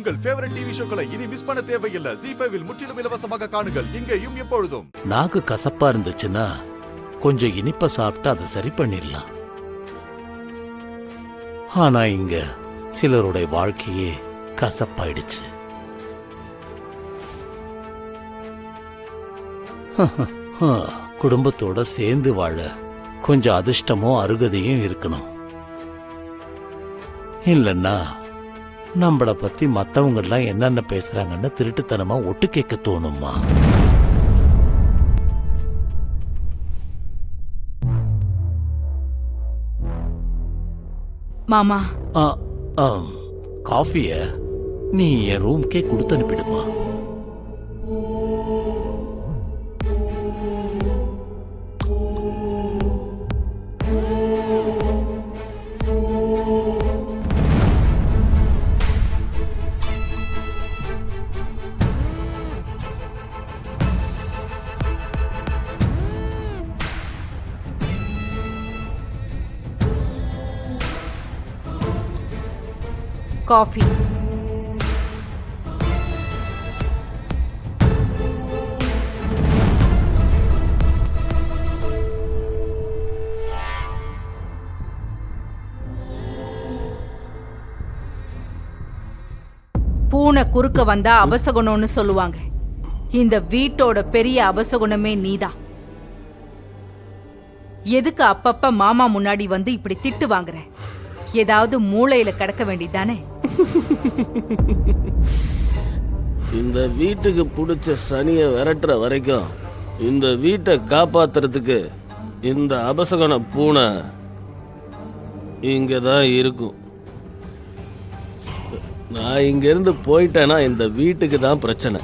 உங்கள் favourite TV ஷோக்களை இனி miss பண்ண தேவையில்லை. ZEE5 இல் முற்றிலும் இலவசமாக காணுங்கள். இங்கேயும் எப்பொழுதும். நாக்கு கசப்பா இருந்துச்சுன்னா கொஞ்சம் இனிப்ப சாப்பிட்டு அதை சரி பண்ணிடலாம். ஆனா இங்க சிலருடைய வாழ்க்கையே கசப்பாயிடுச்சு. குடும்பத்தோட சேர்ந்து வாழ கொஞ்சம் அதிர்ஷ்டமும் அருகதையும் இருக்கணும். இல்லைன்னா நம்மள பத்தி மத்தவங்க எல்லாம் என்னென்ன பேசுறாங்கன்னு திருட்டுத்தனமா ஒட்டு கேட்க தோணுமா? மாமா, காஃபிய நீ என் ரூம்கே கொடுத்து அனுப்பிடுமா? காஃபி. பூனை குறுக்க வந்தா அபசகுணம்னு சொல்லுவாங்க. இந்த வீட்டோட பெரிய அபசகுணமே நீதான். எதுக்கு அப்பப்ப மாமா முன்னாடி வந்து இப்படி திட்டு வாங்குற? ஏதாவது மூளையில கிடக்க வேண்டியதானே? இந்த வீட்டுக்கு பிடிச்ச சனியை விரட்டுற வரைக்கும் இந்த வீட்டை காப்பாத்துறதுக்கு இந்த அபசகன பூனை இங்கதான் இருக்கும். நான் இங்கிருந்து போயிட்டேன்னா இந்த வீட்டுக்கு தான் பிரச்சனை.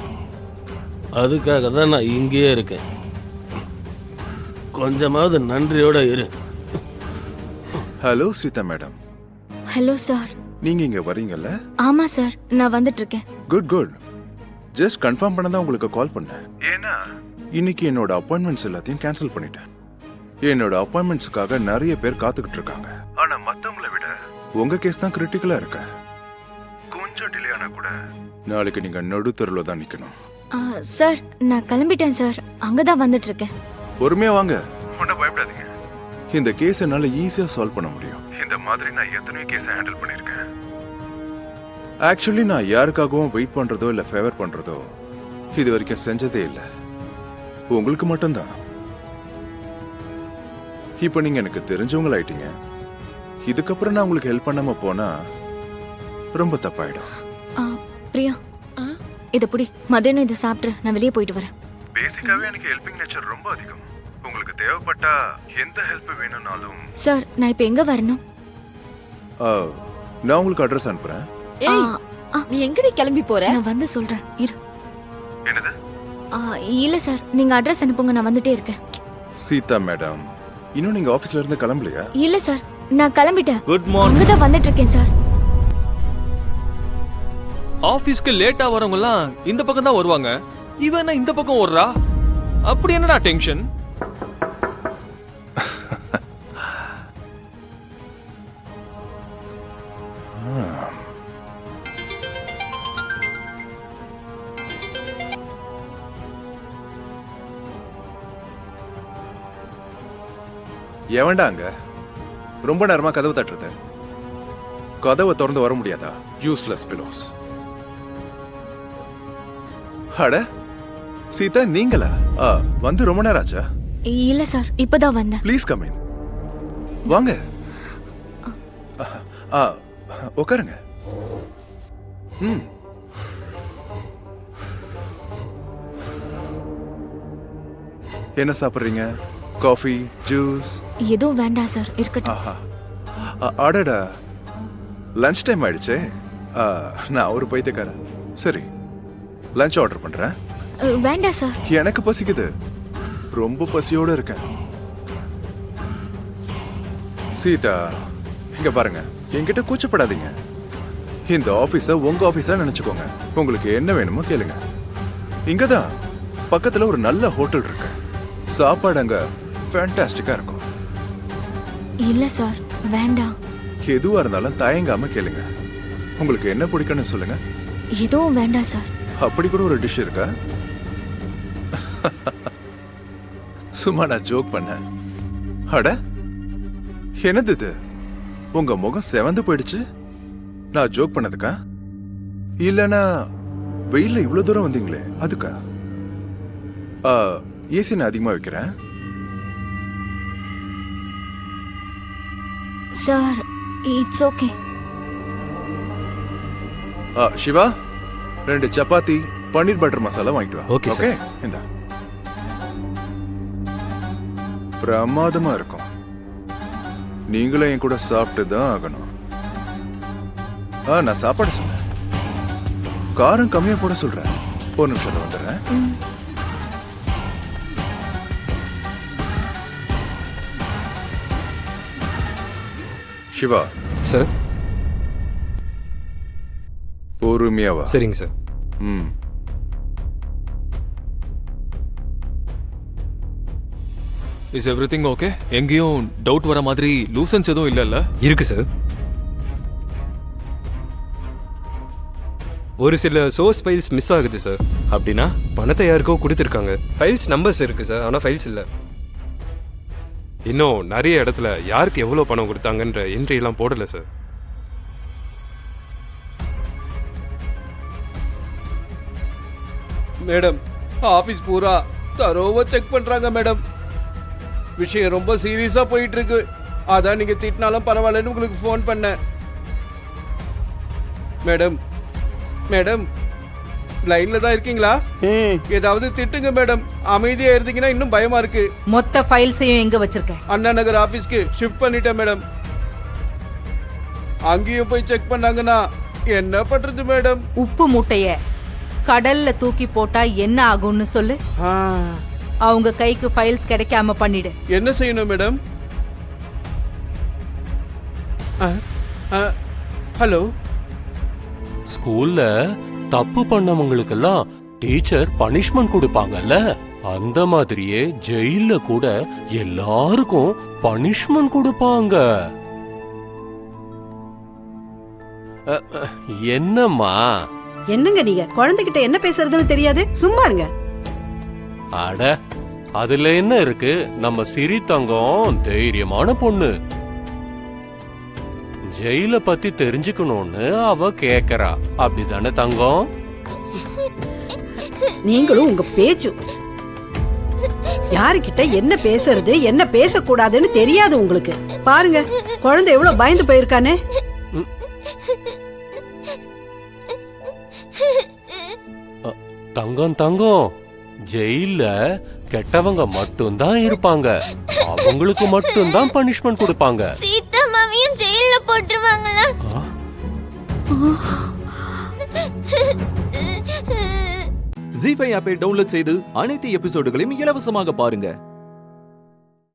அதுக்காக தான் நான் இங்கேயே இருக்கேன். கொஞ்சமாவது நன்றியோட இரு. Hello Sita madam. Hello sir. நீங்க இங்க வரீங்கல்ல? ஆமா சார், நான் வந்துட்டு இருக்கேன். Good good. ஜஸ்ட் கன்ஃபார்ம் பண்ண தான் உங்களுக்கு கால் பண்ணேன். ஏன்னா இன்னைக்கு என்னோட அப்பாயின்மெண்ட்ஸ் எல்லாத்தையும் கேன்சல் பண்ணிட்டேன். என்னோட அப்பாயின்மெண்ட்ஸ்க்காக நிறைய பேர் காத்துக்கிட்டு இருக்காங்க. ஆனா மத்தவங்களை விட உங்க கேஸ் தான் கிரிட்டிக்கலா இருக்கு. கொஞ்சம் டிலே ஆனா கூட நாளைக்கு நீங்க நடுத்தருல தான் நிக்கணும். சார், நான் கிளம்பிட்டேன் சார். அங்கதான் வந்துட்டு இருக்கேன். பொறுமையா வாங்க. ஒன்னும் பயப்படாதீங்க. இந்த கேஸ் என்னால ஈஸியா சால்வ் பண்ண முடியும். இந்த மாதிரி நான் எத்தனையோ கேஸ் ஹேண்டில் பண்ணிருக்கேன். ஆக்சுவலி நான் யாருக்காகவும் வெயிட் பண்றதோ இல்ல ஃபேவர் பண்றதோ இது வரைக்கும் செஞ்சதே இல்லை. உங்களுக்கு மட்டும்தான். இப்ப நீங்க எனக்கு தெரிஞ்சவங்க ஆயிட்டீங்க. இதுக்கப்புறம் நான் உங்களுக்கு ஹெல்ப் பண்ணாம போனா ரொம்ப தப்பாயிடும். பிரியா, இத புடி. மதியானம் இதை சாப்பிட்டு நான் வெளியே போயிட்டு வரேன். பேசிக்காவே எனக்கு ஹெல்பிங் நேச்சர் ரொம்ப அதிகம். உங்களுக்கு தேவைப்பட்டா எந்த ஹெல்ப் வேணும்னாலும். சார், நான் இப்ப எங்க வரணும்? நான் உங்களுக்கு அட்ரஸ் அனுப்புறேன். நீ எங்கடி கிளம்பி போற? நான் வந்து சொல்றேன், இரு. என்னது? இல்ல சார், நீங்க அட்ரஸ் அனுப்புங்க, நான் வந்துட்டே இருக்கேன். சீதா மேடம், இன்னும் நீங்க ஆபீஸ்ல இருந்து கிளம்பலையா? இல்ல சார், நான் கிளம்பிட்டேன். Good morning. அங்கதான் வந்துட்டு இருக்கேன் சார். ஆபீஸ்க்கு லேட்டா வரவங்க எல்லாம் இந்த பக்கம் தான் வருவாங்க. இவன் இந்த பக்கம் ஓடுறா. அப்படி என்னடா டென்ஷன்? எவன்டா அங்க ரொம்ப நேரமா கதவு தட்டுறது? கதவை திறந்து வர முடியாதா? Useless fellows. அட சீதா, நீங்களா? வந்து ரொம்ப நேரம் ஆச்சா? இல்ல சார், இப்பதான் வந்தேன். Please come in. வாங்க, உட்காருங்க. என்ன சாப்பிடுறீங்க? Coffee, juice? எதுவும் வேண்டாம் சார், இருக்கட்டும். அடடா, லஞ்ச் டைம் ஆயிடுச்சே. நான் ஒரு பைத்தியக்காரன். சரி, லஞ்ச் ஆர்டர் பண்றேன். வேண்டாம் சார், எனக்கு பசிக்குது. ரொம்ப பசியோட இருக்கேன். சீதா, இங்க பாருங்க, என்கிட்ட கூச்சப்படாதீங்க. இந்த ஆபீஸ உங்க ஆபீஸா நினைச்சுக்கோங்க. உங்களுக்கு என்ன வேணுமோ கேளுங்க. இங்கதான் பக்கத்துல ஒரு நல்ல ஹோட்டல் இருக்கு. சாப்பாடு அங்க ஃபேண்டாஸ்டிக்கா இருக்கும். இல்ல சார், வேண்டாம். எதுவா இருந்தாலும் தயங்காம கேளுங்க. உங்களுக்கு என்ன பிடிக்கும்னு சொல்லுங்க. எதுவும் வேண்டாம் சார். அப்படி கூட ஒரு டிஷ் இருக்கா? சும்மா நான் ஜோக் பண்ணேன். அட என்னது இது? உங்க முகம் செவந்து போயிடுச்சு. நான் ஜோக் பண்ணதுக்கா இல்லனா வெயில்ல இவ்வளவு தூரம் வந்தீங்களே அதுக்கா? ஏசி நான் அதிகமா வைக்கிறேன். Sir it's okay. Siva 2 chapati paneer butter masala வாங்கிட்டு வா. Okay, sir. இந்த பிரமாதமா இருக்கும். நீங்களும் என் கூட சாப்பிட்டு தான் ஆகணும். நான் சாப்பாடு சொன்னேன். காரம் கம்மியா போட சொல்றேன். ஒரு நிமிஷம் வந்துடுறேன். சிவா சார். பொறுமையா வா. சரிங்க சார். Is everything okay? எங்கேயும் டவுட் வர மாதிரி லூசன்ஸ் எதுவும் இல்லைல்ல? இருக்கு சார். ஒரு சில சோர்ஸ் ஃபைல்ஸ் மிஸ் ஆகுது சார். அப்படின்னா பணத்தை யாருக்கோ கொடுத்துருக்காங்க. ஃபைல்ஸ் நம்பர்ஸ் இருக்கு சார், ஆனால் ஃபைல்ஸ் இல்லை. இன்னும் நிறைய இடத்துல யாருக்கு எவ்வளோ பணம் கொடுத்தாங்கன்ற என்ட்ரி எல்லாம் போடலை சார். மேடம் ஆபீஸ் பூரா தரோவா செக் பண்றாங்க மேடம். விஷயம் ரொம்ப சீரியஸா போயிட்டு இருக்கு. அதான் நீங்க திட்டினாலும் பரவாயில்லன்னு உங்களுக்கு ஃபோன் பண்ணேன். மேடம் மேடம் லைன்ல தான் இருக்கீங்களா? ஏதாவது திட்டுங்க மேடம். அமைதியா இருந்தீங்கன்னா இன்னும் பயமா இருக்கு. மொத்த ஃபைல்ஸையும் எங்க வச்சிருக்க? அண்ணா நகர் ஆபீஸ்க்கு ஷிஃப்ட் பண்ணிட்டேன் மேடம். அங்கேயும் போய் செக் பண்ணாங்கன்னா என்ன பண்றது மேடம்? உப்பு மூட்டைய கடல்ல தூக்கி போட்டா என்ன ஆகும்னு சொல்லு. அவங்க கைக்கு ஃபைல்ஸ் கிடைக்காம பண்ணிடு. என்ன செய்யணும் மேடம்? ஹலோ. ஸ்கூல்ல தப்பு பண்ணவங்களுக்கெல்லாம் டீச்சர் பனிஷ்மெண்ட் கொடுப்பாங்கல்ல, அந்த மாதிரியே ஜெயில கூட எல்லாருக்கும் பனிஷ்மெண்ட் கொடுப்பாங்க. என்னம்மா? என்னங்க நீங்க குழந்தைகிட்ட என்ன பேசுறதுன்னு தெரியாது, சும்மா இருங்க. அட அதுல என்ன இருக்கு? நம்ம சிரி தங்கம் தைரியமான பொண்ணு. ஜெயில பத்தி தெரிஞ்சுக்கணும்னு அவ கேக்குறா. அப்படிதானே தங்கம்? நீங்களும் உங்க பேச்சு யாருக்கிட்ட என்ன பேசுறது என்ன பேசக்கூடாதுன்னு தெரியாது உங்களுக்கு. பாருங்க குழந்தை எவ்வளவு பயந்து போயிருக்கானே. தங்கம் தங்கம், ஜெயில கெட்டவங்க மட்டும்தான் இருப்பாங்க. அவங்களுக்கு மட்டும்தான் பனிஷ்மெண்ட் கொடுப்பாங்க. சீதா மாமியும் ஜெயில்ல போட்டுருவாங்களா? ஜீ5 ஆப்பை டவுன்லோட் செய்து அனைத்து எபிசோடுகளையும் இலவசமாக பாருங்க.